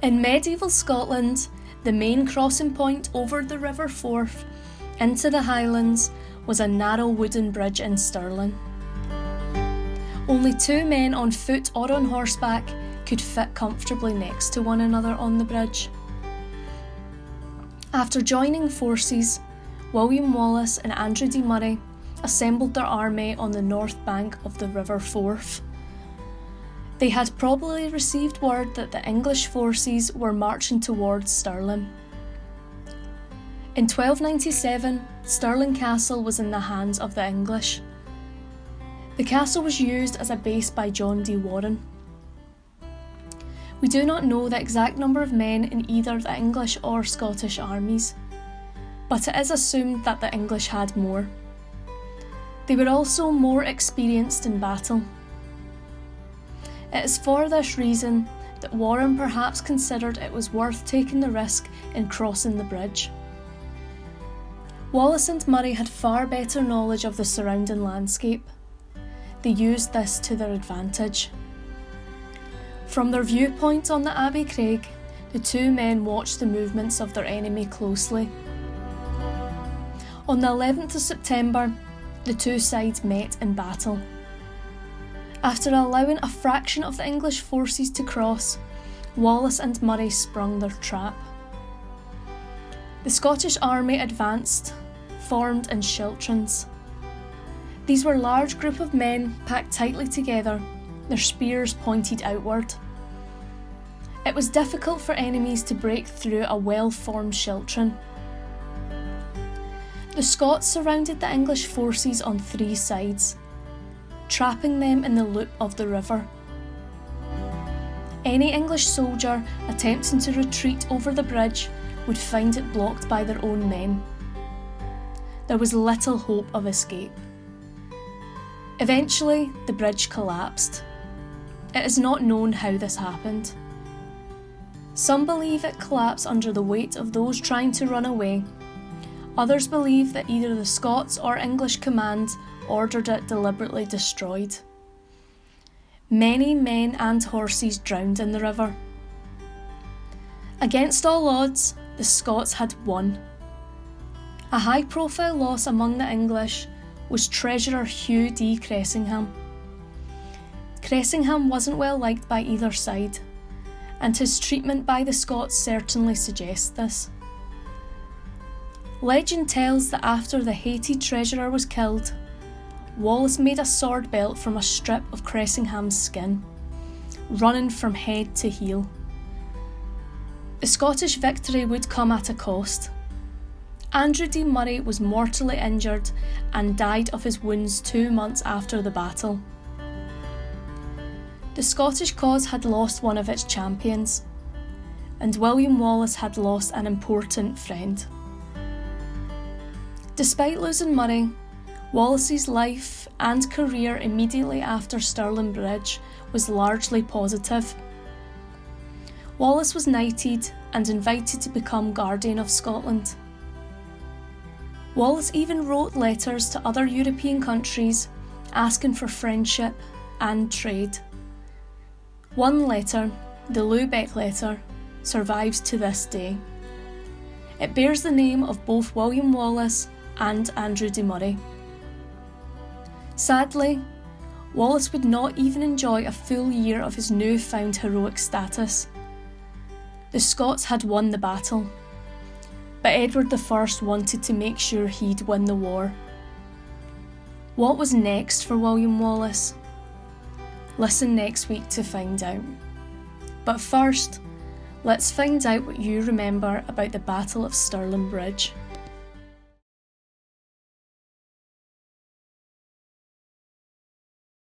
In medieval Scotland, the main crossing point over the River Forth into the Highlands was a narrow wooden bridge in Stirling. Only 2 men on foot or on horseback could fit comfortably next to one another on the bridge. After joining forces, William Wallace and Andrew de Murray assembled their army on the north bank of the River Forth. They had probably received word that the English forces were marching towards Stirling. In 1297, Stirling Castle was in the hands of the English. The castle was used as a base by John de Warenne. We do not know the exact number of men in either the English or Scottish armies, but it is assumed that the English had more. They were also more experienced in battle. It is for this reason that Warenne perhaps considered it was worth taking the risk in crossing the bridge. Wallace and Murray had far better knowledge of the surrounding landscape. They used this to their advantage. From their viewpoint on the Abbey Craig, the 2 men watched the movements of their enemy closely. On the 11th of September, the 2 sides met in battle. After allowing a fraction of the English forces to cross, Wallace and Murray sprung their trap. The Scottish army advanced, formed in schiltrons. These were a large group of men packed tightly together, their spears pointed outward. It was difficult for enemies to break through a well-formed schiltron. The Scots surrounded the English forces on 3 sides, trapping them in the loop of the river. Any English soldier attempting to retreat over the bridge would find it blocked by their own men. There was little hope of escape. Eventually, the bridge collapsed. It is not known how this happened. Some believe it collapsed under the weight of those trying to run away. Others believe that either the Scots or English command ordered it deliberately destroyed. Many men and horses drowned in the river. Against all odds, the Scots had won. A high-profile loss among the English was Treasurer Hugh de Cressingham. Cressingham wasn't well liked by either side, and his treatment by the Scots certainly suggests this. Legend tells that after the hated treasurer was killed, Wallace made a sword belt from a strip of Cressingham's skin, running from head to heel. The Scottish victory would come at a cost. Andrew de Murray was mortally injured and died of his wounds 2 months after the battle. The Scottish cause had lost one of its champions, and William Wallace had lost an important friend. Despite losing Murray, Wallace's life and career immediately after Stirling Bridge was largely positive. Wallace was knighted and invited to become Guardian of Scotland. Wallace even wrote letters to other European countries asking for friendship and trade. One letter, the Lubeck letter, survives to this day. It bears the name of both William Wallace and Andrew de Murray. Sadly, Wallace would not even enjoy a full year of his newfound heroic status. The Scots had won the battle, but Edward I wanted to make sure he'd win the war. What was next for William Wallace? Listen next week to find out. But first, let's find out what you remember about the Battle of Stirling Bridge.